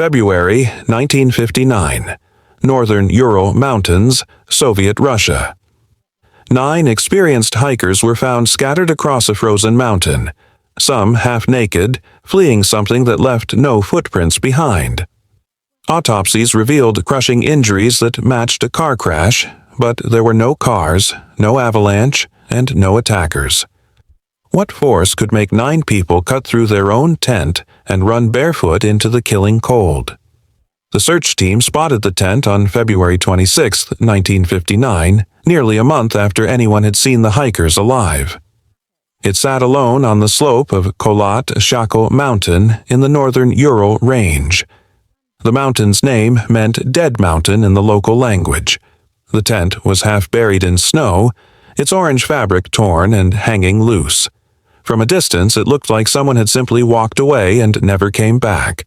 February 1959. Northern Ural Mountains, Soviet Russia. 9 experienced hikers were found scattered across a frozen mountain, some half-naked, fleeing something that left no footprints behind. Autopsies revealed crushing injuries that matched a car crash, but there were no cars, no avalanche, and no attackers. What force could make 9 people cut through their own tent and run barefoot into the killing cold? The search team spotted the tent on February 26, 1959, nearly a month after anyone had seen the hikers alive. It sat alone on the slope of Ural Mountain in the northern Ural Range. The mountain's name meant Dead Mountain in the local language. The tent was half buried in snow, its orange fabric torn and hanging loose. From a distance, it looked like someone had simply walked away and never came back.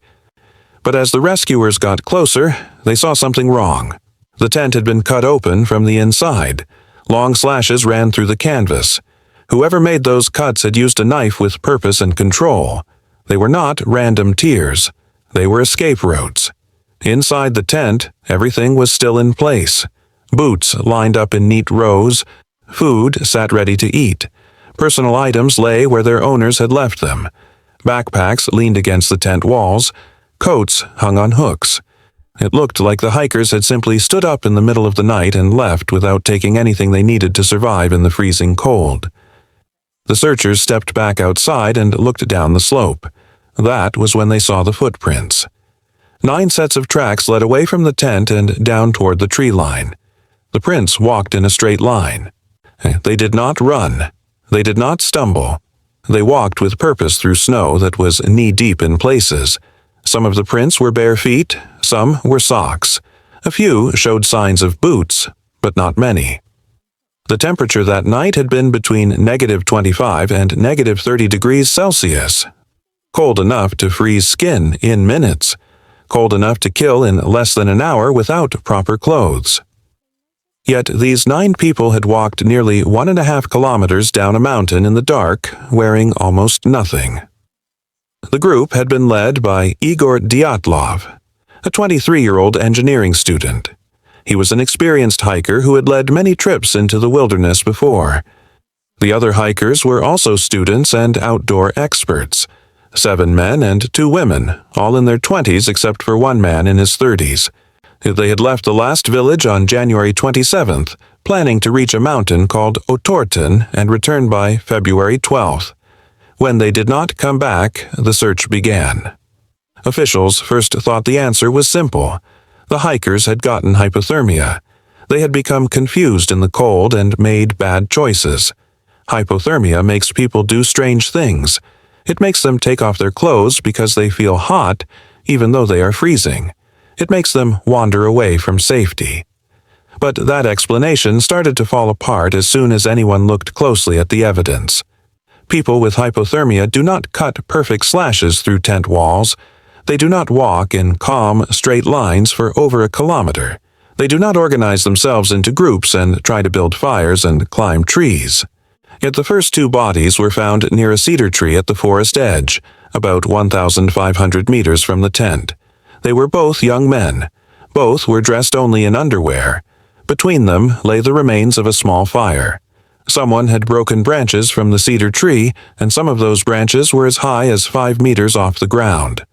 But as the rescuers got closer, they saw something wrong. The tent had been cut open from the inside. Long slashes ran through the canvas. Whoever made those cuts had used a knife with purpose and control. They were not random tears. They were escape routes. Inside the tent, everything was still in place. Boots lined up in neat rows. Food sat ready to eat. Personal items lay where their owners had left them. Backpacks leaned against the tent walls. Coats hung on hooks. It looked like the hikers had simply stood up in the middle of the night and left without taking anything they needed to survive in the freezing cold. The searchers stepped back outside and looked down the slope. That was when they saw the footprints. 9 sets of tracks led away from the tent and down toward the tree line. The prints walked in a straight line. They did not run. They did not stumble. They walked with purpose through snow that was knee-deep in places. Some of the prints were bare feet, some were socks. A few showed signs of boots, but not many. The temperature that night had been between -25 and -30 degrees Celsius. Cold enough to freeze skin in minutes. Cold enough to kill in less than an hour without proper clothes. Yet these 9 people had walked nearly 1.5 kilometers down a mountain in the dark, wearing almost nothing. The group had been led by Igor Dyatlov, a 23-year-old engineering student. He was an experienced hiker who had led many trips into the wilderness before. The other hikers were also students and outdoor experts. 7 men and 2 women, all in their 20s except for one man in his 30s. They had left the last village on January 27th, planning to reach a mountain called Otorten and return by February 12th. When they did not come back, the search began. Officials first thought the answer was simple. The hikers had gotten hypothermia. They had become confused in the cold and made bad choices. Hypothermia makes people do strange things. It makes them take off their clothes because they feel hot, even though they are freezing. It makes them wander away from safety. But that explanation started to fall apart as soon as anyone looked closely at the evidence. People with hypothermia do not cut perfect slashes through tent walls. They do not walk in calm, straight lines for over a kilometer. They do not organize themselves into groups and try to build fires and climb trees. Yet the first 2 bodies were found near a cedar tree at the forest edge, about 1,500 meters from the tent. They were both young men. Both were dressed only in underwear. Between them lay the remains of a small fire. Someone had broken branches from the cedar tree, and some of those branches were as high as 5 meters off the ground.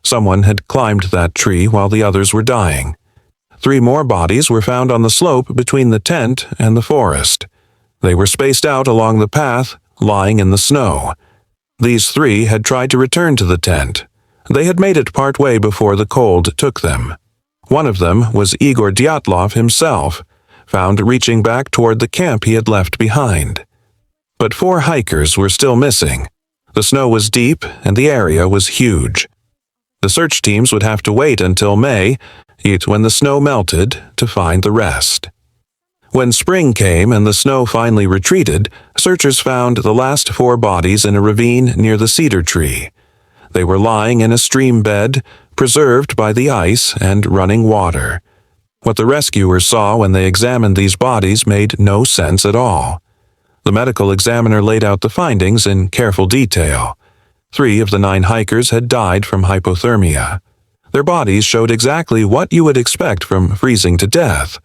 Someone had climbed that tree while the others were dying. 3 more bodies were found on the slope between the tent and the forest. They were spaced out along the path, lying in the snow. These 3 had tried to return to the tent. They had made it part way before the cold took them. One of them was Igor Dyatlov himself, found reaching back toward the camp he had left behind. But 4 hikers were still missing. The snow was deep and the area was huge. The search teams would have to wait until May, when the snow melted, to find the rest. When spring came and the snow finally retreated, searchers found the last 4 bodies in a ravine near the cedar tree. They were lying in a stream bed, preserved by the ice and running water. What the rescuers saw when they examined these bodies made no sense at all. The medical examiner laid out the findings in careful detail. 3 of the 9 hikers had died from hypothermia. Their bodies showed exactly what you would expect from freezing to death.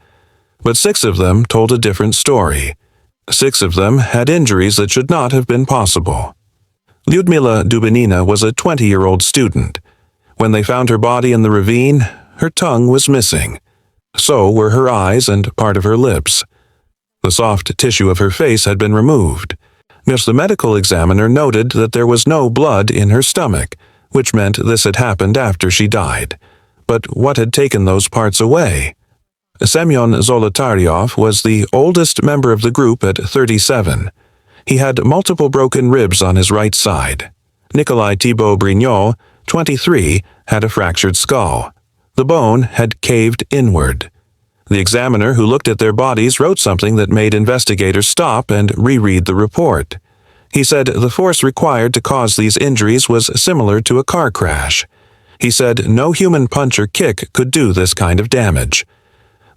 But 6 of them told a different story. 6 of them had injuries that should not have been possible. Lyudmila Dubinina was a 20-year-old student. When they found her body in the ravine, her tongue was missing. So were her eyes and part of her lips. The soft tissue of her face had been removed. Yet the medical examiner noted that there was no blood in her stomach, which meant this had happened after she died. But what had taken those parts away? Semyon Zolotaryov was the oldest member of the group at 37. He had multiple broken ribs on his right side. Nikolai Thibault Brignol, 23, had a fractured skull. The bone had caved inward. The examiner who looked at their bodies wrote something that made investigators stop and reread the report. He said the force required to cause these injuries was similar to a car crash. He said no human punch or kick could do this kind of damage.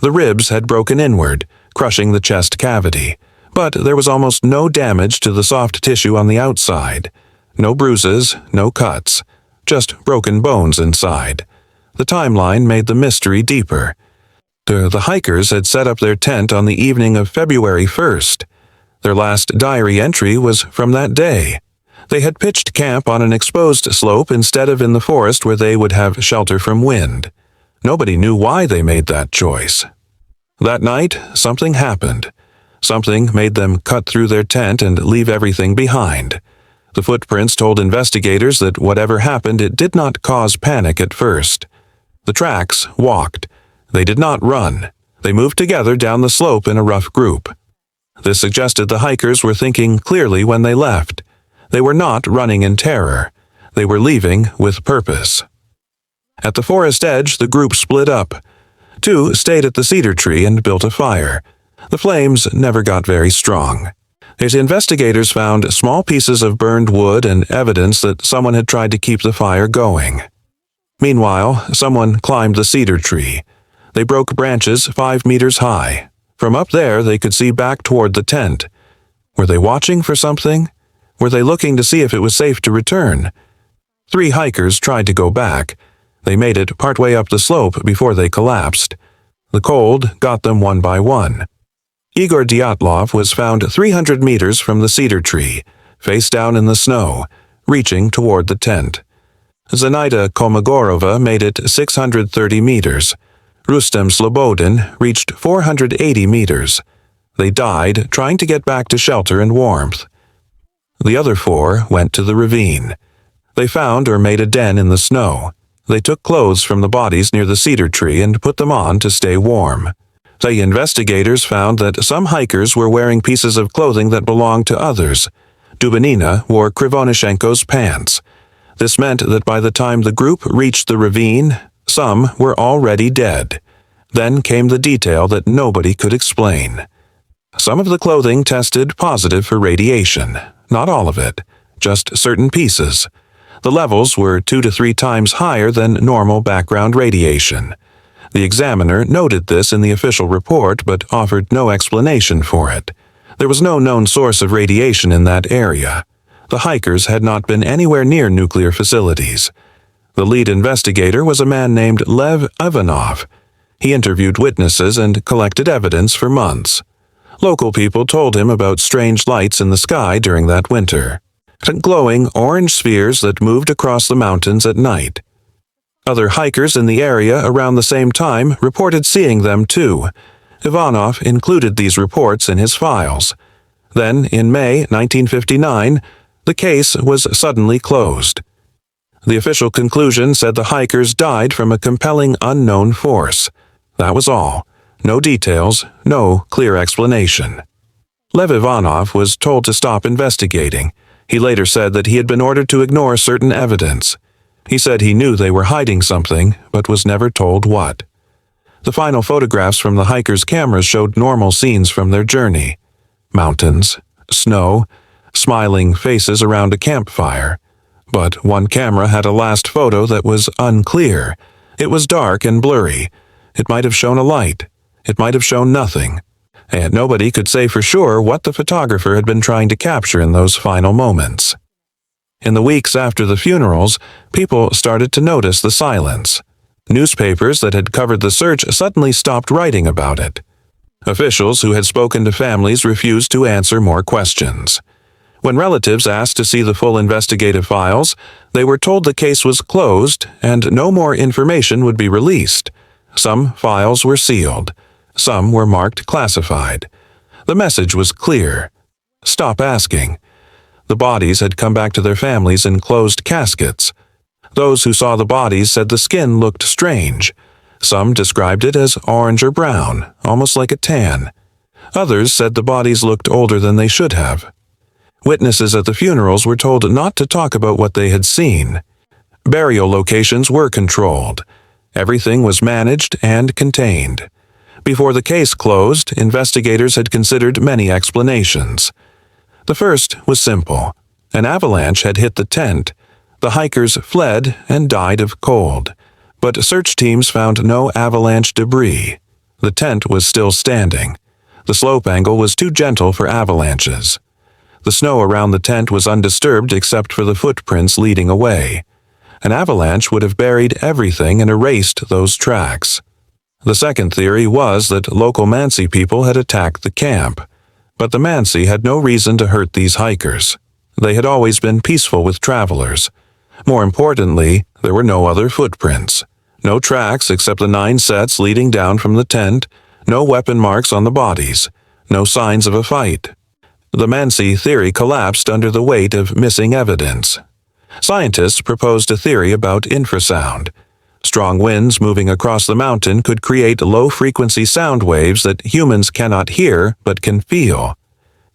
The ribs had broken inward, crushing the chest cavity, but there was almost no damage to the soft tissue on the outside. No bruises, no cuts, just broken bones inside. The timeline made the mystery deeper. The hikers had set up their tent on the evening of February 1st. Their last diary entry was from that day. They had pitched camp on an exposed slope instead of in the forest where they would have shelter from wind. Nobody knew why they made that choice. That night, something happened. Something made them cut through their tent and leave everything behind. The footprints told investigators that whatever happened, it did not cause panic at first. The tracks walked. They did not run. They moved together down the slope in a rough group. This suggested the hikers were thinking clearly when they left. They were not running in terror. They were leaving with purpose. At the forest edge, the group split up. 2 stayed at the cedar tree and built a fire. The flames never got very strong. As investigators found small pieces of burned wood and evidence that someone had tried to keep the fire going. Meanwhile, someone climbed the cedar tree. They broke branches 5 meters high. From up there, they could see back toward the tent. Were they watching for something? Were they looking to see if it was safe to return? 3 hikers tried to go back. They made it partway up the slope before they collapsed. The cold got them one by one. Igor Dyatlov was found 300 meters from the cedar tree, face down in the snow, reaching toward the tent. Zenaida Kolmogorova made it 630 meters. Rustem Slobodin reached 480 meters. They died trying to get back to shelter and warmth. The other 4 went to the ravine. They found or made a den in the snow. They took clothes from the bodies near the cedar tree and put them on to stay warm. The investigators found that some hikers were wearing pieces of clothing that belonged to others. Dubinina wore Krivonishenko's pants. This meant that by the time the group reached the ravine, some were already dead. Then came the detail that nobody could explain. Some of the clothing tested positive for radiation. Not all of it, just certain pieces. The levels were 2 to 3 times higher than normal background radiation. The examiner noted this in the official report but offered no explanation for it. There was no known source of radiation in that area. The hikers had not been anywhere near nuclear facilities. The lead investigator was a man named Lev Ivanov. He interviewed witnesses and collected evidence for months. Local people told him about strange lights in the sky during that winter. Glowing orange spheres that moved across the mountains at night. Other hikers in the area around the same time reported seeing them too. Ivanov included these reports in his files. Then, in May 1959, the case was suddenly closed. The official conclusion said the hikers died from a compelling unknown force. That was all. No details, no clear explanation. Lev Ivanov was told to stop investigating. He later said that he had been ordered to ignore certain evidence. He said he knew they were hiding something, but was never told what. The final photographs from the hikers' cameras showed normal scenes from their journey. Mountains, snow, smiling faces around a campfire. But one camera had a last photo that was unclear. It was dark and blurry. It might have shown a light. It might have shown nothing. And nobody could say for sure what the photographer had been trying to capture in those final moments. In the weeks after the funerals, people started to notice the silence. Newspapers that had covered the search suddenly stopped writing about it. Officials who had spoken to families refused to answer more questions. When relatives asked to see the full investigative files, they were told the case was closed and no more information would be released. Some files were sealed. Some were marked classified. The message was clear. Stop asking. The bodies had come back to their families in closed caskets. Those who saw the bodies said the skin looked strange. Some described it as orange or brown, almost like a tan. Others said the bodies looked older than they should have. Witnesses at the funerals were told not to talk about what they had seen. Burial locations were controlled. Everything was managed and contained. Before the case closed, investigators had considered many explanations. The first was simple. An avalanche had hit the tent. The hikers fled and died of cold. But search teams found no avalanche debris. The tent was still standing. The slope angle was too gentle for avalanches. The snow around the tent was undisturbed except for the footprints leading away. An avalanche would have buried everything and erased those tracks. The second theory was that local Mansi people had attacked the camp. But the Mansi had no reason to hurt these hikers. They had always been peaceful with travelers. More importantly, there were no other footprints. No tracks except the 9 sets leading down from the tent, no weapon marks on the bodies, no signs of a fight. The Mansi theory collapsed under the weight of missing evidence. Scientists proposed a theory about infrasound. Strong winds moving across the mountain could create low-frequency sound waves that humans cannot hear but can feel.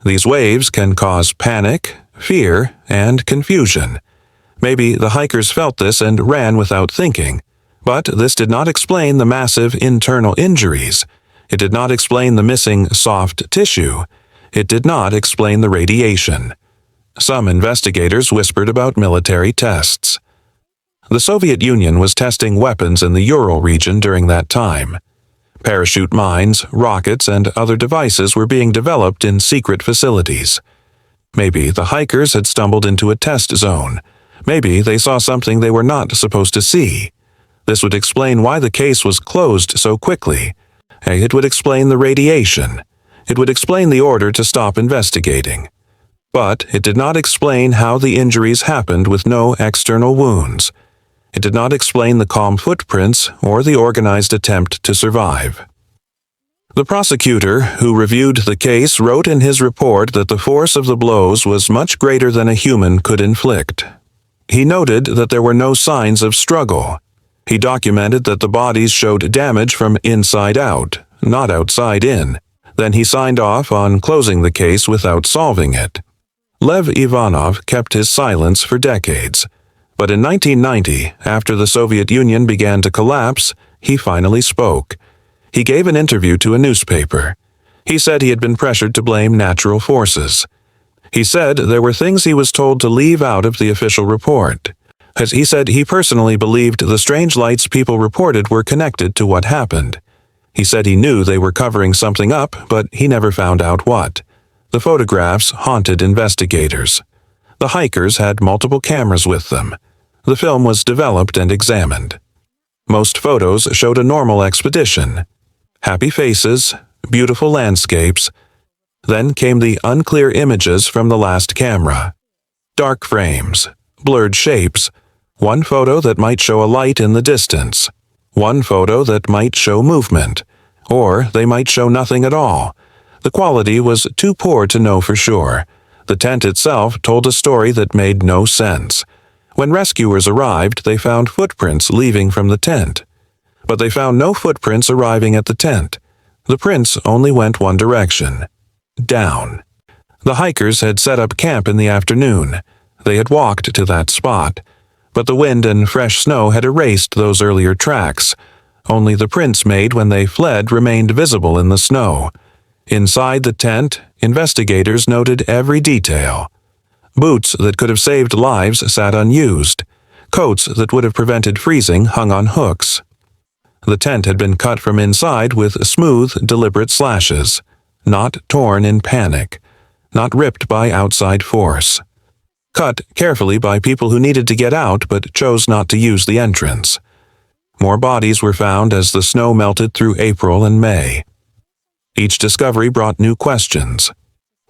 These waves can cause panic, fear, and confusion. Maybe the hikers felt this and ran without thinking. But this did not explain the massive internal injuries. It did not explain the missing soft tissue. It did not explain the radiation. Some investigators whispered about military tests. The Soviet Union was testing weapons in the Ural region during that time. Parachute mines, rockets, and other devices were being developed in secret facilities. Maybe the hikers had stumbled into a test zone. Maybe they saw something they were not supposed to see. This would explain why the case was closed so quickly. It would explain the radiation. It would explain the order to stop investigating. But it did not explain how the injuries happened with no external wounds. It did not explain the calm footprints or the organized attempt to survive. The prosecutor who reviewed the case wrote in his report that the force of the blows was much greater than a human could inflict. He noted that there were no signs of struggle. He documented that the bodies showed damage from inside out, not outside in. Then he signed off on closing the case without solving it. Lev Ivanov kept his silence for decades. But in 1990, after the Soviet Union began to collapse, he finally spoke. He gave an interview to a newspaper. He said he had been pressured to blame natural forces. He said there were things he was told to leave out of the official report. As he said he personally believed the strange lights people reported were connected to what happened. He said he knew they were covering something up, but he never found out what. The photographs haunted investigators. The hikers had multiple cameras with them. The film was developed and examined. Most photos showed a normal expedition. Happy faces, beautiful landscapes. Then came the unclear images from the last camera. Dark frames, blurred shapes, one photo that might show a light in the distance, one photo that might show movement, or they might show nothing at all. The quality was too poor to know for sure. The tent itself told a story that made no sense. When rescuers arrived, they found footprints leaving from the tent. But they found no footprints arriving at the tent. The prints only went one direction. Down. The hikers had set up camp in the afternoon. They had walked to that spot. But the wind and fresh snow had erased those earlier tracks. Only the prints made when they fled remained visible in the snow. Inside the tent, investigators noted every detail. Boots that could have saved lives sat unused. Coats that would have prevented freezing hung on hooks. The tent had been cut from inside with smooth, deliberate slashes, not torn in panic, not ripped by outside force. Cut carefully by people who needed to get out but chose not to use the entrance. More bodies were found as the snow melted through April and May. Each discovery brought new questions.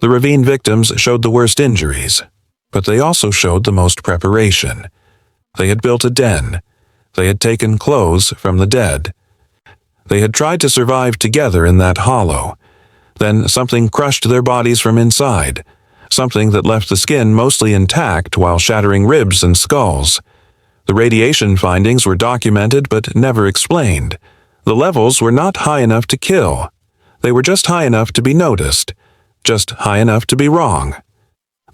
The ravine victims showed the worst injuries, but they also showed the most preparation. They had built a den. They had taken clothes from the dead. They had tried to survive together in that hollow. Then something crushed their bodies from inside, something that left the skin mostly intact while shattering ribs and skulls. The radiation findings were documented but never explained. The levels were not high enough to kill. They were just high enough to be noticed, just high enough to be wrong.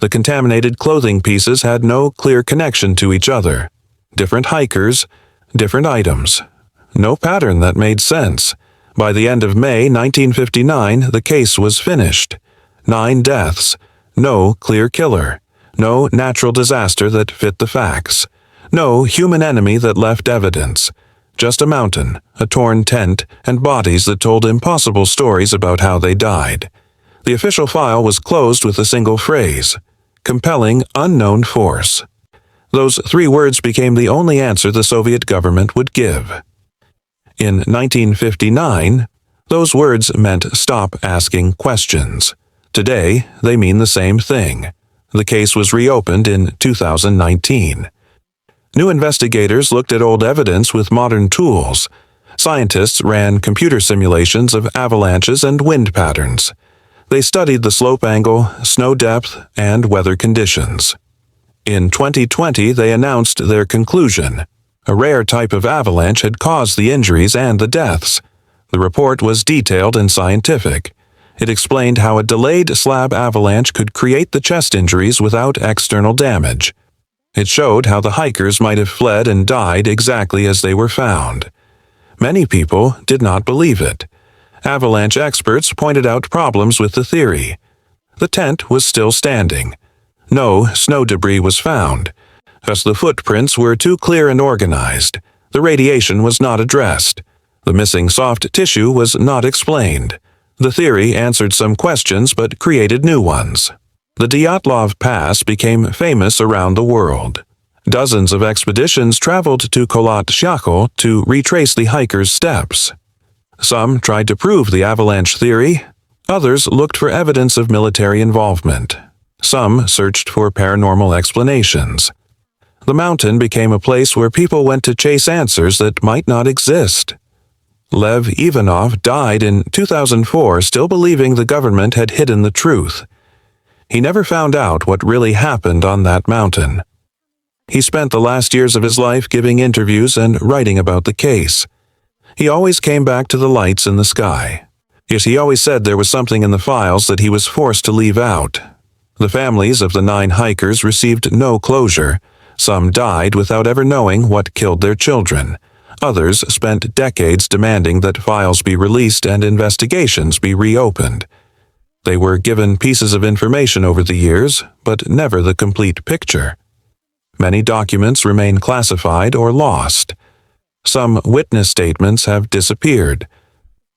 The contaminated clothing pieces had no clear connection to each other. Different hikers, different items. No pattern that made sense. By the end of May 1959, the case was finished. 9 deaths. No clear killer. No natural disaster that fit the facts. No human enemy that left evidence. Just a mountain, a torn tent, and bodies that told impossible stories about how they died. The official file was closed with a single phrase: compelling unknown force. Those 3 words became the only answer the Soviet government would give. In 1959, those words meant stop asking questions. Today, they mean the same thing. The case was reopened in 2019. New investigators looked at old evidence with modern tools. Scientists ran computer simulations of avalanches and wind patterns. They studied the slope angle, snow depth, and weather conditions. In 2020, they announced their conclusion. A rare type of avalanche had caused the injuries and the deaths. The report was detailed and scientific. It explained how a delayed slab avalanche could create the chest injuries without external damage. It showed how the hikers might have fled and died exactly as they were found. Many people did not believe it. Avalanche experts pointed out problems with the theory. The tent was still standing. No snow debris was found. Thus the footprints were too clear and organized. The radiation was not addressed. The missing soft tissue was not explained. The theory answered some questions but created new ones. The Dyatlov Pass became famous around the world. Dozens of expeditions traveled to Kholat Syakhl to retrace the hikers' steps. Some tried to prove the avalanche theory. Others looked for evidence of military involvement. Some searched for paranormal explanations. The mountain became a place where people went to chase answers that might not exist. Lev Ivanov died in 2004 still believing the government had hidden the truth. He never found out what really happened on that mountain. He spent the last years of his life giving interviews and writing about the case. He always came back to the lights in the sky. Yet he always said there was something in the files that he was forced to leave out. The families of the 9 hikers received no closure. Some died without ever knowing what killed their children. Others spent decades demanding that files be released and investigations be reopened. They were given pieces of information over the years, but never the complete picture. Many documents remain classified or lost. Some witness statements have disappeared.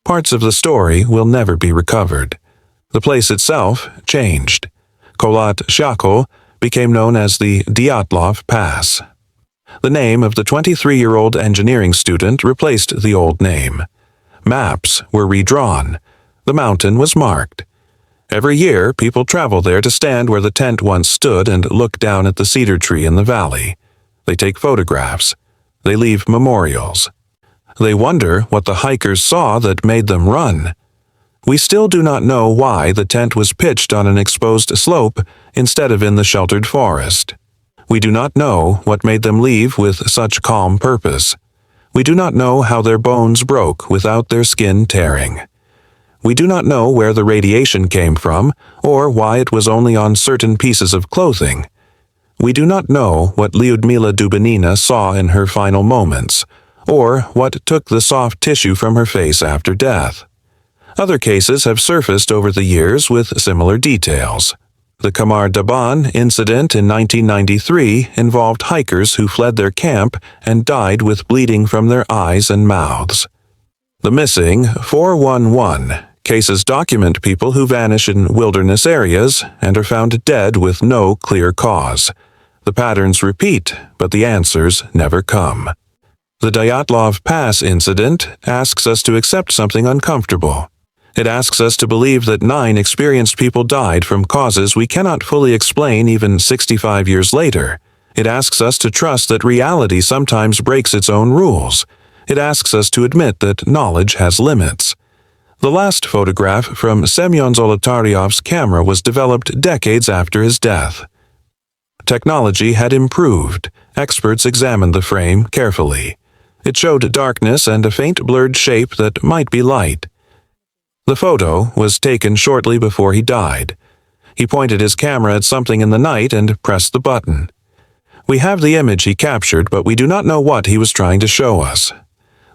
Parts of the story will never be recovered. The place itself changed. Kholat Syakhl became known as the Dyatlov Pass. The name of the 23-year-old engineering student replaced the old name. Maps were redrawn. The mountain was marked. Every year, people travel there to stand where the tent once stood and look down at the cedar tree in the valley. They take photographs. They leave memorials. They wonder what the hikers saw that made them run. We still do not know why the tent was pitched on an exposed slope instead of in the sheltered forest. We do not know what made them leave with such calm purpose. We do not know how their bones broke without their skin tearing. We do not know where the radiation came from or why it was only on certain pieces of clothing. We do not know what Lyudmila Dubinina saw in her final moments, or what took the soft tissue from her face after death. Other cases have surfaced over the years with similar details. The Kamar Daban incident in 1993 involved hikers who fled their camp and died with bleeding from their eyes and mouths. The missing 411 cases document people who vanish in wilderness areas and are found dead with no clear cause. The patterns repeat, but the answers never come. The Dyatlov Pass incident asks us to accept something uncomfortable. It asks us to believe that 9 experienced people died from causes we cannot fully explain even 65 years later. It asks us to trust that reality sometimes breaks its own rules. It asks us to admit that knowledge has limits. The last photograph from Semyon Zolotaryov's camera was developed decades after his death. Technology had improved. Experts examined the frame carefully. It showed darkness and a faint blurred shape that might be light. The photo was taken shortly before he died. He pointed his camera at something in the night and pressed the button. We have the image he captured, but we do not know what he was trying to show us.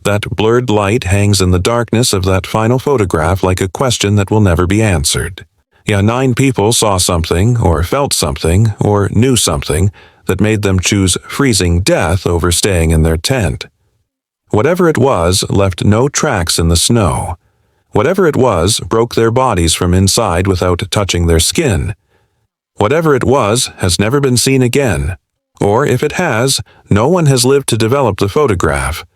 That blurred light hangs in the darkness of that final photograph like a question that will never be answered. 9 people saw something, or felt something, or knew something that made them choose freezing death over staying in their tent. Whatever it was left no tracks in the snow. Whatever it was broke their bodies from inside without touching their skin. Whatever it was has never been seen again. Or if it has, no one has lived to develop the photograph.